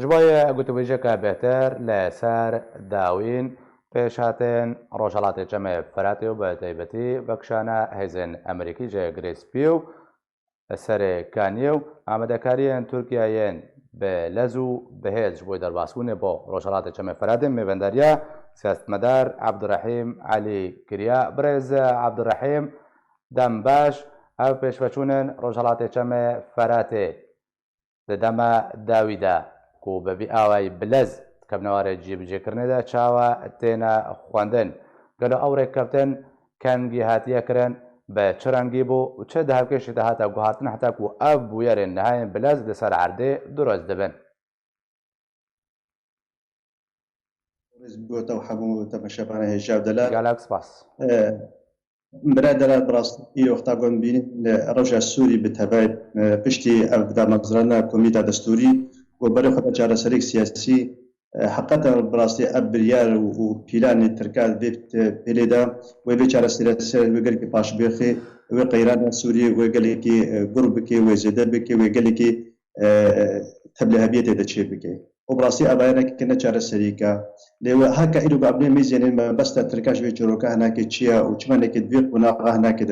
جبای گوتوبیجەکە بێتر لەسەر داوین پێشهاتێن ڕۆژهەڵاتی جەمێ فەراتی و بە تایبەتی بەکشانە هێزن ئەمریکی جێ گرێسپی و سەرێکانیە و ئامادەکاریان تورکیایەن بە لەز و بەهێز بۆی دەرباسبوونێ بۆ ڕۆژهەڵاتی جەمێ فەراتێن مێبەنداریە سیاستمەدار عەبدوڕەحیم عەلی کریا. برێز عەبدوڕەحیم دەم باش ئەو پێشڤەچوونن ڕۆژهەڵاتی جەمێ فەراتێ لەدەمە داویدا و بەبی ئاوای بلەز کەبنەوارە جێبجێکردنێدا چاوە تێنە خواندن گەلو ئەو ڕێککەوتن کەنگی هاتیەکردن بە چ ڕەنگی بوو و چه داهاوکێشی داهاتە گوهاتن هەتاکو و ئەو بویەرێن نەهایەن بلەز لەسەر عەردێ دروست دەبن. بۆتە هەموو تەماشەبانە هێژاو دەلا گالاک سپاس برادرات بڕاست ئیرۆختاگۆن بین لە ڕۆژە سووری بتەبێت پشتی ئەو دامەزرانە کۆمیتا دەستوری و بەرەو خەتە چارەسەرێک سیاسی حقیقەتە بڕاستی ئەب بریار و پیلانی ترکات بێت پێلێدا وێ بێ چارەسەر وێگەلێکی پاشبێخێ وێ قەیرانە سووری وێگەلێکی گوڕ بکێ وێ زێدە بکێ وێگەلێکی تەبلە هەبیێتێ دەچێ بکێ و بڕاستی ئەبایەنێککە نەچارەسەریکە لێوە هەکە ئیرۆ بابنێ میزێنێن بەستە ترکاش وێ چۆرۆکە هەناکێ چییە و چمانێکی دوێ قوناغا هەناکێ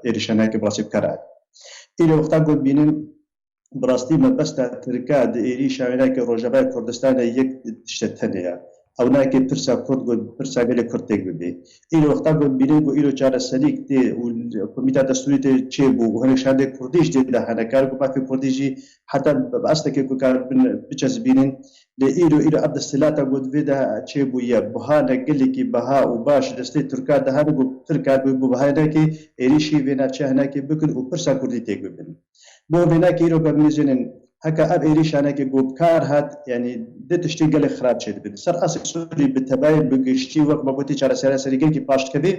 ئێریشەناکە بڕاستی بکارات ئیرۆ وەختا گوت بینن بڕاستی مەبەستە ترکا ئێری شاوێناکە ڕۆژەبای کوردستانە یەک شتە تەنەیە ئەو ناکێ پرسا کورد گوت پرساگەلێ کورتێک ببێ ئیرۆ وەختا گوت بینن بۆ ئیرۆ چارەسەریک تێ و کۆمیتا دەستوری تێ چێ بوو و هەنێک شادێک کوردیش دێدا هەنەکار و مافی کوردیژی حتا بەئەستێکێک کار بچەسبینن لە ئیرۆ ئەب دەستلاتە گوت وێدا چێ بوویە بوهانە گەلێکی بەها و باش دەستەی تورکات دەهات بۆ ترکات بوو بۆ بەهایەکی ئێریشی وێناچە هەناکێ بکن و پرسا کوردی تێک ببن بۆ وێناکە ئیرۆ بەمێژێنن هەکە ئەب ئێریشانەکە بۆ بکار هات یعنی دێ تشتی گەلێک خراپ چێت بن سەر ئەسی سووری بتەبای بگشتی وەک بەگوتی چارەسەریگەلکی پاشکەبێ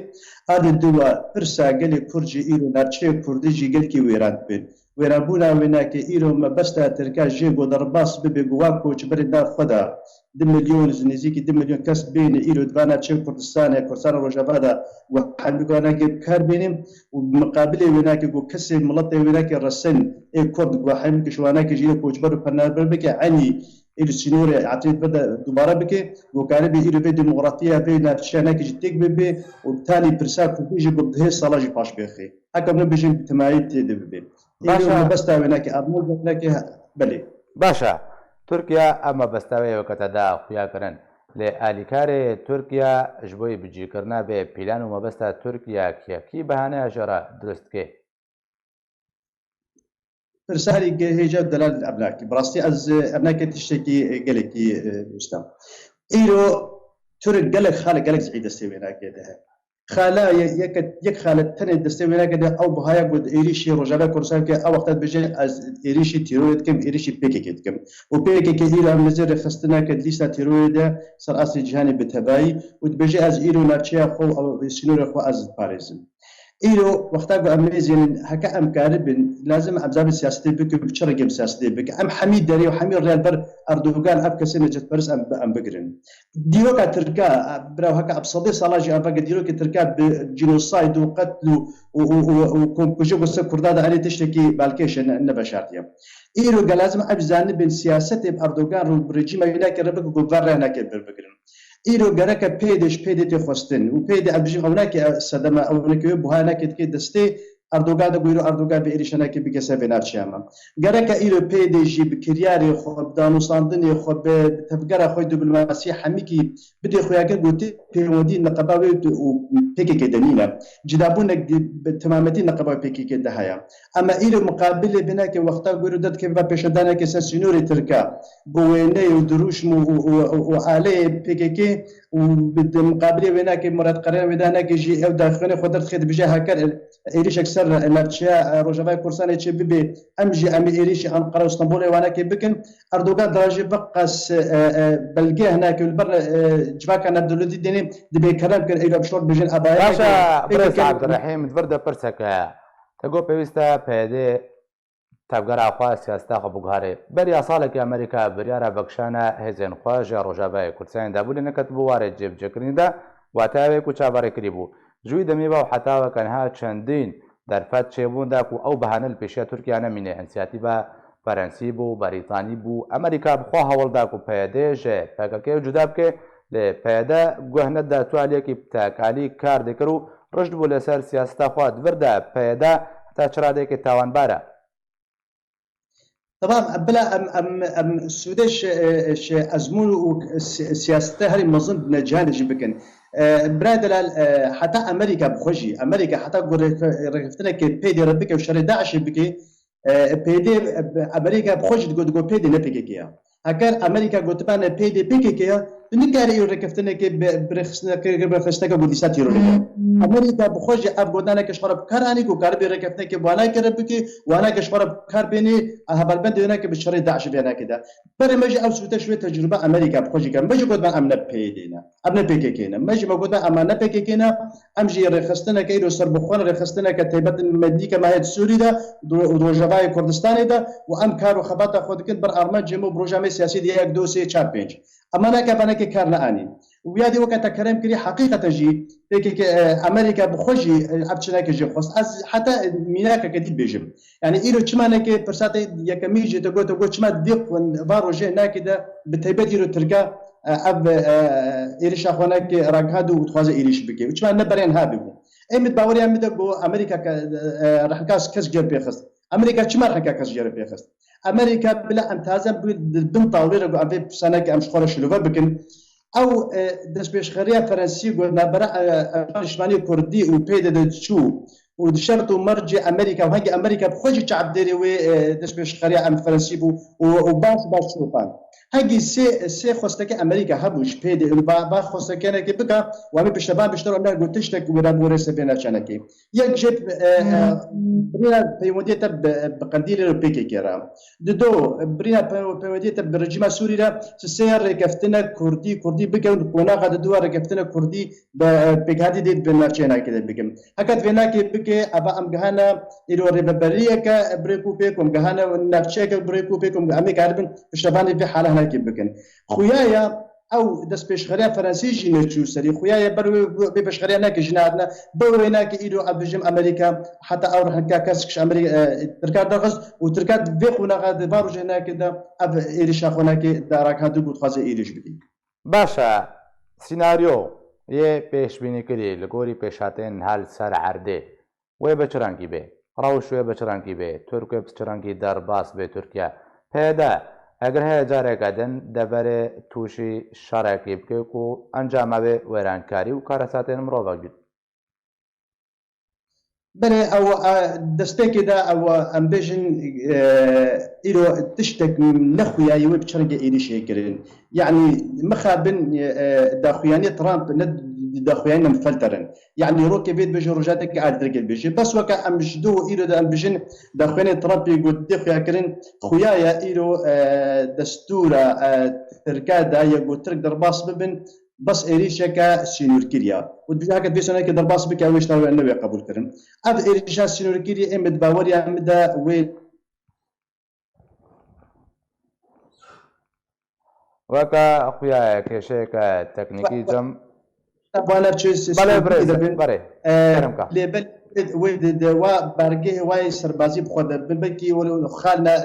ئادێ دووە پرسا گەلێ کورجی ئیرۆ ناچێ کوردیژی گەلکی وێران بێن وێرابوونا وێناکە ئیرۆ مەبەستە ترکا ژێ بۆ دەڕباس ببێ بوا کۆچبەرێدا خۆدا 2 ملیۆن نزیکی 2 ملیۆن کەس بینە ئیرۆ دوانە چێ کوردستانە کوردستانە ڕۆژەبادا و هەندوواناکێ بکار بێنیم و مقابلێ وێناکە بۆ کەسێ مڵەتێ وێناکە ڕەسەن کورد وحەم کشواناکە ژیرە کۆچبەر و پەنابەر بکە عنی ئیرۆ سینۆرە عتریت بەدە دووبارە بکێ بۆکارە بێ ئیرۆ بێ دموکراتیە بێ ناوچاناکەژی تێک ببێ و تالی پرسا کوردیژی بۆ بهێ ساڵاژی پاش بێخێ هەکەم نەبێژین تەمایی تێدە ببێ بەستا وێناکە ئەمۆناکە بەلێ باشە تورکیا ئەمە بەستاوەیەوە کەتەدا خویاکردن لێ ئالیکارێ تورکیا ji بۆی بجیکردنا بێ پیلان و مەبەستە تورکیا کیەکی بەهانەیە ژێرە دروستکێ پرساری هێجا دەلال ئەبلاکی بڕاستی ئەز ئەمناکە تشتێکی گەلێکی وستە ئیرۆ تورک گەلێک خالە گەلێک زعی دەستێ وێناکێ دەهەیە خالا یەک خالت تەنێ دەستێ وێناکەدا ئەو بەهایە بۆ ئێریشی ڕۆژاوای کوردستانکە ئەو وەختات بژێ ئەز ئێریشی تیرۆیت کەم ئێریشی پێکێکێت کەم و پێکێکی ئیران لەزێر خستناکە لیستا تیرۆیدا سەر ئاسی جیهانی بتەبایی و دبێژێ ئەز ئیرۆ ناوچەیە خۆ سینۆرە خۆ ئەز پارێزن ئیرۆ وەختا بۆ ئەمێزێنن هەکە ئەمکارە بن لازم ئەبزار سیاستی بکە چ ڕێگەم سیاستی بکە ئەم هەمی دەرێ و هەمی ڕێلبەر ئەردوگان ئەب کەسێ نەجەتپەرست ئەم بگرن دیرۆکە ترکا براو هەکە ئەب سەدەی ساڵاژی ئەبەگە دیرۆکی ترکا جینۆساید و قەتل و کۆمکوژە وسە کوردادا ئەرێ تشتێکی بالکێشە نەبەشارتیە ئیرۆ گەلازم ئەبزانە بن سیاسەتێ ئەردوگان و ڕێجیمە وێناکە ڕەبک گۆڤار ڕێناکە بەربگرن ئیرۆ گەرەکە پێدش پێدێتی خستن و پێدە ئەبژین ئەووناکە سەدەمە ئەوەکەوێ بوهاناکێت کێ دەستێ ئەردوگا دەگویر و ئەردوگا بە ئێریشەناکە بگەسە بێنارچیامە گەرەکە ئیرۆ پێدێژی بکریاری خۆ دانووساندنی خۆ بە تەبگەرە خۆی دیبلۆماسی هەمیکی بدێ خۆیاگە گوتی پەیوەندی نەقەباوێت و پێکێکێ دەنینە جدابوونێک تەمامەتی نەقەباوی پێکێکێ دەهەیە ئەمە ئیرۆ مقابلێ بناکە وەختا گویر و دەتکە بە پێشەدانێکی سەر سینۆری ترکا بۆ وێنەی و دروشم و ئالەیە پێکێکێ و مقابلێ وێناکە مراد قەرار وێداناکەژی ئەو داخوێنێ خۆ دەرخێت بژە هەکەر ئێریشێک سەر ناوچەیە ڕۆژاوای کوردستانی چێ ببێ ئەمژی ئەمی ئێریشی ئەنقەرە و ئەستەمبۆڵ ئێوانەکە بکن ئەردوگان دراژێ بەقەس بەلگێ هەناکە بەر جواکە نەبدەولەتی دێنێ دەبێ کەرام کرد ئەیرۆ بشۆر بژێن ئەبایە باشە برێز عەبدوڕەحیم بردە پرسەکە تەگۆ پێویستە پێدێ تەبگەراخوا سیاستاخە بگوهارێ بەریا ساڵێکی ئەمریکا بریارە بەکشانە هێزێن خواژە ڕۆژاوای کوردستانی دابوو لە نەکەت بوارێت جێبجێکردنیدا واتاوێک و چاوەڕێکردی بوو جووی دەمیبا و حتاوە کەنها چەندین دەرفەت چێبووندا و ئەو بەهانە لە پێشە تورکیا نەمینێ ئەنسیاتی بە فەرەنسی بوو بەریتانی بوو ئەمریکا بخوا هەوڵداک و پەیەدێژێ پێکەکەی جودا بکێ لێ پەیەدە گوهنەتدا توالێکی پتاکالی کار دەکرد و ڕشت بوو لەسەر سیاستا خوا دوردا پەیەدا هەتا چرادێکی تاوانبارە. طبعا بلا ام سودش ازمون وسياسته هري منظم نجاح بكن برادل حتى امريكا بخوجي امريكا حتى رفتنا كي بيدي ربك وشري داعش بكي بيدي امريكا بخوجي تقول بيدي نبكي كيا هكذا امريكا قلت بان بيدي بكي كيا نكاري ركفتنا كي برخصنا بوديسات يرولي امريكا بخوجي افغاننا كشرب كاراني كو كاربي ركفتنا كي وانا كربكي وانا كشرب كاربيني هبلبند هناك بالشري داعش بينا كده برمجي او سويت شويه تجربه امريكا بخوجي كان مجي قلت بان امنا بيدينا امنا بكي كينا مجي ما قلت امنا بكي كينا امجي رخصتنا كيلو سربخون رخصتنا كتيبات المديكه ما هي سوري ده ودروجباي كردستان ده وام كارو خباطه خود كنت بر ارمج جمو بروجامي سياسي دي 1 2 3 4 5 اما انا كان كي كارنا اني ويادي وقت كلام كري حقيقه جي امريكا بخوجي ابتشنا كي خص حتى ميناك كدي بيجم يعني ايلو تشمانا كي برساتي يكميجي تقول تشما ديق باروجي ناكده بتيبات يرو تركا اب ايريش اخوانك راكادو وتخوازي ايريش بكي وتشما نبرين هابو امد باوري امد امريكا راح كاس جير بيخص امريكا تشما راح كاس جير بيخص امريكا بلا امتازم بن طاولي رجع في سنه امش خورش لوفا بكن او دش بيشخريا فرنسي قلنا برا شمالي كردي وبيد تشو ودشرت مرجع امريكا وهاجي امريكا بخوجي شعب ديري و دش بيشخريا ام فرنسي وباش شوفان هاجي سي خوستك امريكا هبوش بيد با خوستك انا كي بقى وامي بالشباب بيشتروا انا قلت تشتك ولا بورس بينا شانكي يجب برينا بيوديتا بقنديل بيكي كرام دو برينا بيوديتا بالرجيم السوري لا سير كفتنا كردي بقى ونا غاد دو كفتنا كردي بقادي دي بنرجعنا كده بكم هكذا فينا كي بكي ابا ام جهانا يدو ريبريا كبريكو بكم جهانا ونفشك بريكو بكم امي كاربن الشباب في حاله هناك بكن خويايا او دس بيشغريا فرنسي جي نتشو سري خويا برو بيشغريا هناك جنادنا برو هناك ايدو ابجم امريكا حتى او هناك كاسكش امريكا تركا دغز وتركا بيخونا غاد باروج هناك دا اب ايريش هناك داراك هادو تخازي ايريش بدي باشا سيناريو يه پیش بینی کردی لگوری پیشاتین هل سر عرده و بچرانگی به روش و بچرانگی به ترکیه بچرانگی در باس به ترکیه پیدا اگر هی جاره کردن دبر توشی شراکی بکه کو انجام به ویرانکاری و کارساتین مروج بید. بله او دستك دا او امبيجن إلو تشتك نخويا يوي بشرقة إيدي شيكرين يعني مخابن داخوياني ترامب داخوياني مفلترن يعني روكي بيت بيجي رجاتك قاعد ترقل بيجي بس وكا امجدو إلو دا امبيجن داخوياني ترامب يقول دخويا كرين خويايا إلو دستورة تركادا يقول ترك درباس ببن بس إيريشا سينور كيريا ودبي هكذا بيسونا كده درباس بك أو يشتغل النبي قبول كرن أب إيريشا سينور كيريا إمد باوريا مدا وين وكا أخويا كشيكا تكنيكي جم وانا تشيس بله بري كرمكا لبل ويد دوا برجه واي سربازي بخد بالبكي ولو خالنا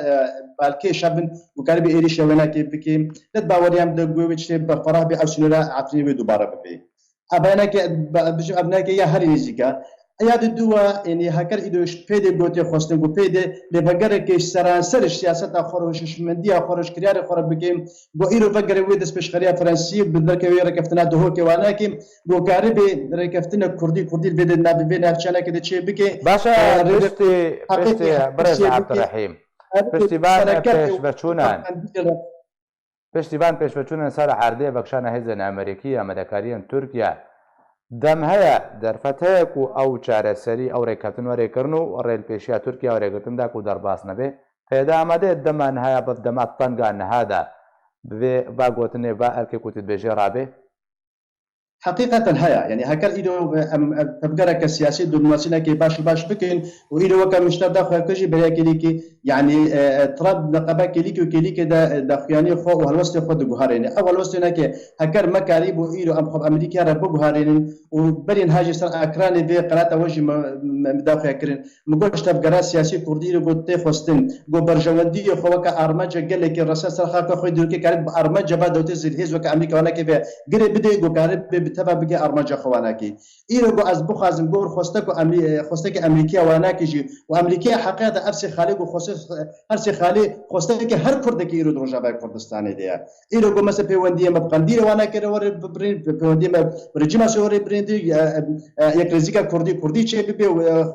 بالكي شابن وكان بإيريشا وينا كي بكي لد باوريا مدا قويتش بفرح بأوسنولا عفري دوباره ببي أبناك بجو أبناك يا هري نزيكا أياد الدوا يعني هكر إدوش بيد بوتي خواستن بو بيد لبقرة كيش سرانسر السياسة خارج مندية خارج كريار خارج بكيم بو إيرو فقرة ويدس بشخرية فرنسي بدرك ويا ركفتنا دهو كواناكي بو كاربي ركفتنا كردي الفيد النبي بين هالشنا كده شيء بكي باشا بشتي برز عبد الرحيم پشتیبان پێشبەچوونە سەر عەردەیە بەکشانە هێزن ئەمریکی ئەمەدەکاریان تورکیا دەم هەیە دەرفەت هەیەک و ئەو چارەسەری ئەو ڕێککەوتن وەرێکردن و ڕێلپێشیە تورکیا وەرێگرتندا و دەرباس نەبێ پێدا ئەمەدەیە دەمان هەیە بە دەمات تەنگان نەهادا بێ با گوتنێ با ئەرکێک وتت بێژێ ڕابێ حقيقة هيا يعني هكر إيدو تبقى كسياسي دبلوماسينا كي باش بكن وإيدو وكا مشتر داخل كجي بلا كليكي يعني تراب نقبا كليكي دا خياني خو وهالوست خو دغهارين أول وستنا كي هكر مكاريب وإيدو أم خب أمريكا رب غهارين وبرين هاجي سر أكراني في قناة وجه مدافع كرين مقولش تبقى سياسي كردي لو قلت خوستن جو برجواندي خو وكا أرمجة قال لك الرسالة سر خاك خو يدرك كارب أرمجة بعد وتزيد هيز وكا أمريكا ولا كيف قريب بدي جو كارب تبا بگی ارمجا خواناکی ایرو گو از بخوازم گور خوستک امریکا واناکی جی و امریکا حقیقت افسی خالی گو هر سی خالی خوستک هر کرد کی ایرو روجاوای کردستان دی ایرو گو مثلا پیوندی مبقندی واناکی ور برین پیوندی رژیم سوری برین یک رزیکا کردی چه بی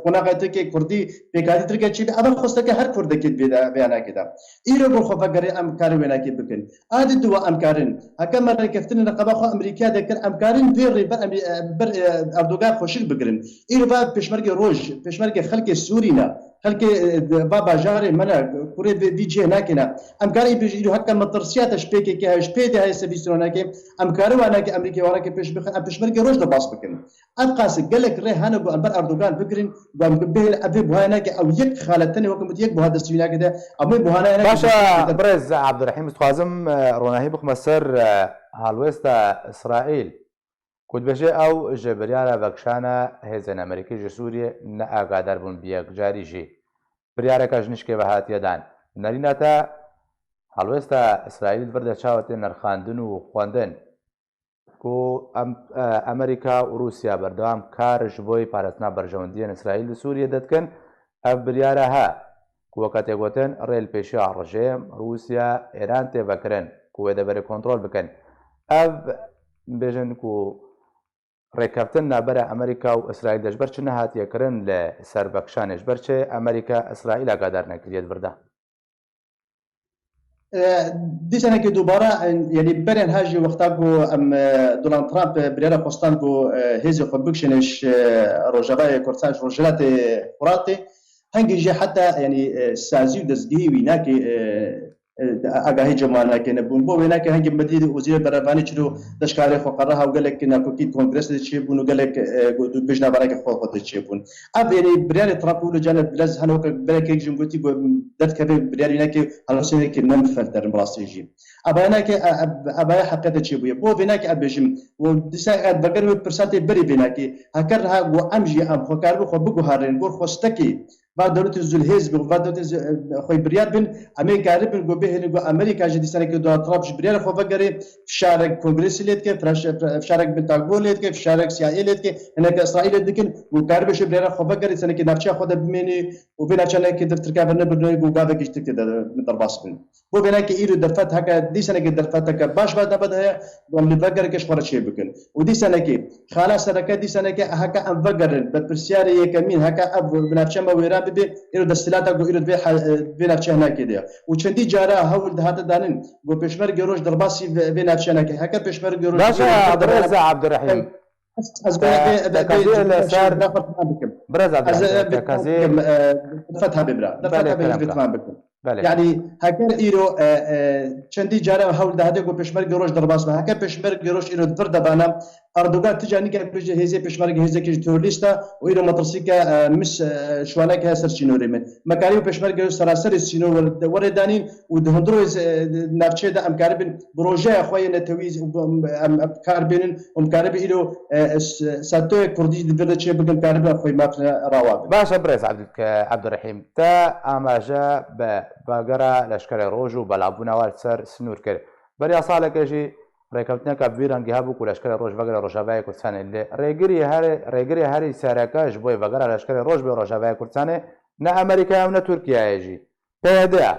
خناقت کی کردی پیکادی تر کی اول خوستک هر کرد کی بیاناکی دا ایرو گو خو فگری ام کار ویناکی بکن عادی دو ام کارن حکم مر کفتن رقبه خو امریکا دکر ام کارن بر اردوغان خوشک بگرن ایرو پشمرگ روج پشمرگ خلق سورینا خلق بابا جاري منا كوري دي ناكنا امكاري بيجي هكا مطرسيات شبيكي كي شبيدي هاي سبيستروناكي امكاري وانا امريكا وراكي بشمركي روج باص بكن ابقاس قال لك ري هانا بر اردوغان بكرين به ابي بوهاناكي او يك خالتني وكم يك بهذا السوينا كده ابي بوهانا باشا برز عبد الرحيم مستخازم روناهي بخمسر هالوستا اسرائيل كنت بجي او جبريالا بكشانا هزن امريكي جي سوريا نا اقادر بون بيك جاري جي بريارا كاجنشكي بهات يدان ناريناتا هالوستا اسرائيل برده چاوتي نرخاندن و خواندن كو امريكا و روسيا بردوام كارش بوي پارتنا برجوندين اسرائيل سوريا دتكن اب بريارا ها كو وقت يقوتن ريل بيشي الرجيم روسيا ايران تبكرن كو دبر كنترول بكن اب بيجن كو ڕێککەوتن نابەرە ئەمریکا و ئیسرائیل دەژبەر چ نەهاتیەکردن لە سەربەکشانێش بەرچێ ئەمریکا ئیسرائیل ئاگادار نەکرێت بردا دیسانێکی دووبارە یعنی بەرێن هاژی وەختا بۆ ئەم دۆنالد ترامپ برێرە خۆستان بۆ هێزی خۆ بکشێنش ڕۆژاوای کورتاژ ڕۆژهەڵاتی فوراتێ هەنگی ژێ حتا یعنی سازی و دەستگیری ویناکی ئاگاهی جەماناکێ نەبوون بۆ وێناکە هەنگی مەدیر وزیر بەرەبانی چلو دەشکاری خۆقەڕە هاو گەلێک ناکۆکی کۆنگرس چێ بوون و گەلێک بژنابارێکی خۆ چێ بوون ئەب یعنی بریاری ترامپ و لەجانە بلەز هەنەوەکە بەرێکێک ژنگوتی بۆ دەتکەوێ بریاریناکێ هەڵوسێنێکی نەمفەر دەرن بەڕاستیژی ئەبایاناکێ ئەبایە حەقیقەتە چێ بووە بۆ وێناکە ئەبێژم و دیسا بەگەر پرساتی بەری وێناکێ هەکەر ها بۆ ئەمژی ئەم خۆکار بۆ خۆ بگوهارێن بۆ خۆستەکی بعد دولت الحزب وبعد دولت خوي برياد بن امريكا ربن جو به جو امريكا جدي سنه كده طلب برياد خو فقري في شارك كونغرس ليتك في شارك بنتاغون ليتك في شارك سياسي ليتك هناك اسرائيل لكن وكاربش برياد خو فقري سنه كده نفسها خد بمني وبين شان كده تركب النبر جو غابه كشت كده من درباس بن بو بينك ايرو درفت هكا دي سنه كده درفت هكا باش بعد بدها ومن فقر كش فرش بكن ودي سنه كده خلاص سنه دي سنه هكا ان فقر بالبرسياري يكمين هكا اب بنفسها ويرا بي ایرو دستلاتا گو ایرو به نفچه هناکی دیا و چندی جارا هول دهات دانن گو پشمرگ روش درباسی به نفچه هناکی هکا پشمرگ روش باشا عبد الرحيم از برای صار برز عبد الرحيم كازير فتحه ببرا فتحه ببرا بكم يعني هكر ايرو چندی جارا هول دهات گو پشمرگ روش درباس به هکا پشمرگ روش ایرو فرد بانا اردوغان تجاني كبرج هيزي بشمرك هيزي كي تورليستا ويرو مطرسيكا مش شوانك هسر شنوري من مكاريو بشمرك سراسر السينو وردانين ودهندرو نافشه دا امكاربن بروجه اخويا نتويز امكاربن ومكارب ايرو ساتو كردي دبلتشي بكم كارب اخوي ما راواب باشا بريس عبد الرحيم تا اماجا باغرا لشكر روجو بلعبونا والسر سنور كر بريا صالك اجي ڕێکەوتنەکە بیرەنگی هەبوو و لەشکری ڕۆژ بەگەرە ڕۆژاوای کوردستانی لێ ڕێگری هەری سەرەکەش بۆی بەگەرە لەشکری ڕۆژ بێ ڕۆژاوای کوردستانی نە ئەمریکای و نە تورکیایەژی پێدەیە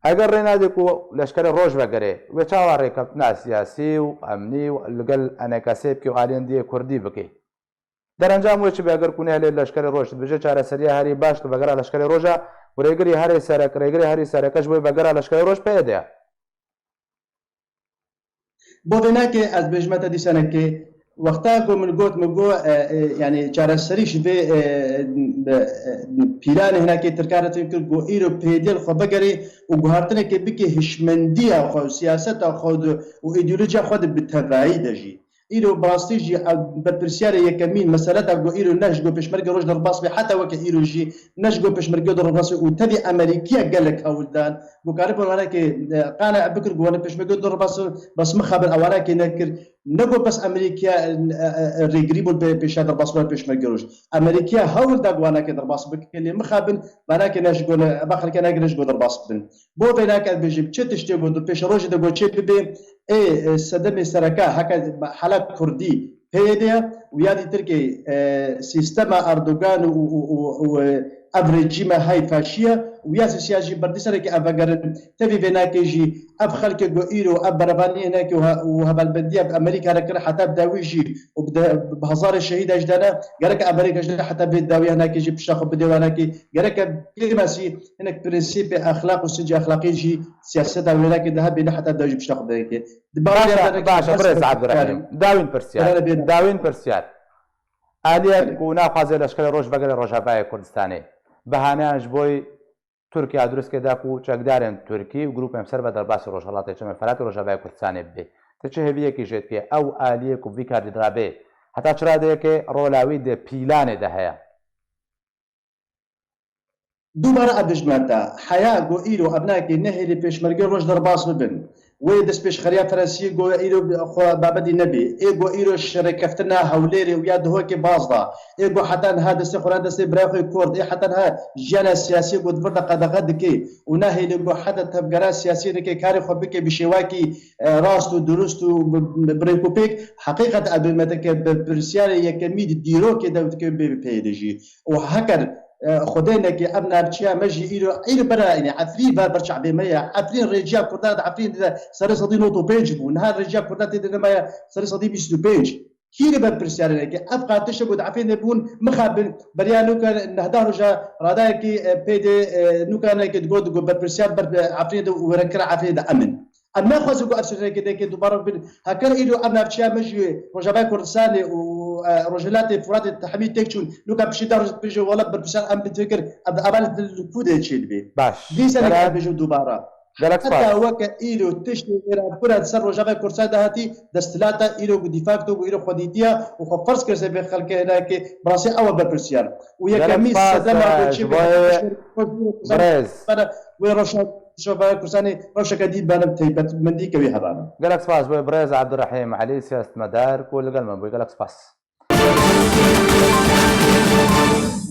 ئەگەر ڕێنادێک و لەشکری ڕۆژ بەگەرێ وێ چاوە ڕێکەوتنا سیاسی و ئەمنی و لەگەڵ ئەنێکەسێ بکە و ئالێندیە کوردی بکەیت دەرەنجام وێکی بەگەر کوونێ لێ لەشکری ڕۆژ بژێ چارەسەریە هەری باش بەگەرە لەشکری ڕۆژە و ڕێگری هەری سەرەکەش بۆی بەگەرە لەشکری ڕۆژ پێدەیە بۆ وێناکێ ئەس بێژمەتە دیسانەکێ وەختا گۆ من گوت مگۆ یعنی چارەسەریش بێ پیرانە هێناکێ ترکارەتی کرد بۆ ئیرۆ پێدێل خۆ بەگەرێ و گوهارتنێکێ بکێ هشمەندیە خۆ سیاسەتە خۆ و ئیدئۆلۆژیا خۆ بتەڤایی دەژی إيرو براستيجي بالبرسيارة يكمين مسألة جو إيرو نجو بيشمرق روج درباص حتى وك إيرو جي نجو بيشمرق درباص وتبي أمريكية قال لك هولدان وقارب وانا كي قانا بكر جوانا بيشمرق درباص بس مخابر أولا كي نكر نجو بس أمريكية ريجريبو بيش درباص ولا بيشمرق روج أمريكية هولدا جوانا كي درباص بكلي مخابن وانا كي نجو بخل كي نجو درباص بن بو بيناك بيجي بتشتشتي بندو بيش روج دجو تشي بي اي سدمي سركا هكا حالات كردي هيديا ويادي تركي سيستما اردوغان و افريجيما هاي فاشيه ويا سياجي بردسرك افغر تبي بناكيجي افخل كو ايرو ابرباني هناك وهبالبنديه بامريكا رك حتى بداويجي وبهزار الشهيد اجدانا قالك امريكا اجدانا حتى بداوي هناك يجي بشاخ بدي هناك قالك كلماسي هناك برنسيب اخلاق وسجي اخلاقي جي سياسه هناك ذهب بين حتى بداوي بشاخ بدي باشا بريز عبد الرحيم داوين برسيار اليك كونا قازل اشكال روج بقل روجابای كردستاني بهانهاش بۆی تورکیا دروست کرداک و چەکدارن تورکی و گروپێم سەر بە دەرباسی ڕۆژهەڵاتی چەمە فەرهاتی ڕۆژاوای کوردستانی بێ تچ هەویەکی ژێت کێ ئەو ئالیەک و ڤیکاردرابێ هەتا چرادەیەکێ ڕۆلاوی دێ پیلانێدا هەیە دووبارە ئەبژمانتا حیا گۆ ئیرۆ ئەبناکێ نەهێری پێشمەرگەی ڕۆژ دەرباس ببن وی دەست پێشخەریا فەرەنسی گۆ ئیرۆ بابەتی نەبێ ئێ گۆ ئیرۆ شەرەکەفتنا هەولێرێ و یا دهۆکێ بازدا ئێ گۆ حەتان ها دەستێ خۆران دەستێ برایخۆی کورد ئێ حەتان ها ژیانە سیاسی گۆ دڤردە قەدەغە دکێ و ناهێنێ گۆ حەتە تەبگەرا سیاسی دکێ کاری خۆ بکێ بشێواکی ڕاست و دروست و برێک و پێک حەقیقەت ئەبێمەتەکە بە پرسیارە یەکەمی دیرۆکێ دەوتکە بێ پێدەژی و هەکەر خدينك ابنا بتشيا مجي ايرو برا يعني عفرين برشع بمية عفرين رجال كردات عفرين سر صدي نوتو بيج بو نهار رجال كردات ما سر صدي بيستو بيج كيري برسيارك ابقى تشبود عفرين بون مخابن بريانو كان نهدار رجا راداكي بيدي نو كان كتقول برسيار عفرين وركر عفرين امن اما خوازو ارسل كده دوباره هكر ايدو ابنا بتشيا مجي رجباي كردستاني ورجلاتي فرات التحميل تكشون لو كان بشي دار بيجي ولا بربشان ام بتفكر ابان الكود تشيل بي باش دي سنه بيجو دوباره حتى هو كايلو تشتي كره سر رجباي كردستان هاتي دستلاتا ايلو ديفاكتو وايلو خديتيا وخفرس كرسي بخلك هناك براسي اول بربرسيان ويا كميس سدما بريز ويروشا شوفا كرساني روشا كديد بان تيبت مندي كوي هبانا قالك سباس بريز عبد الرحيم علي سياسة مدار كل قال من بوي قالك سباس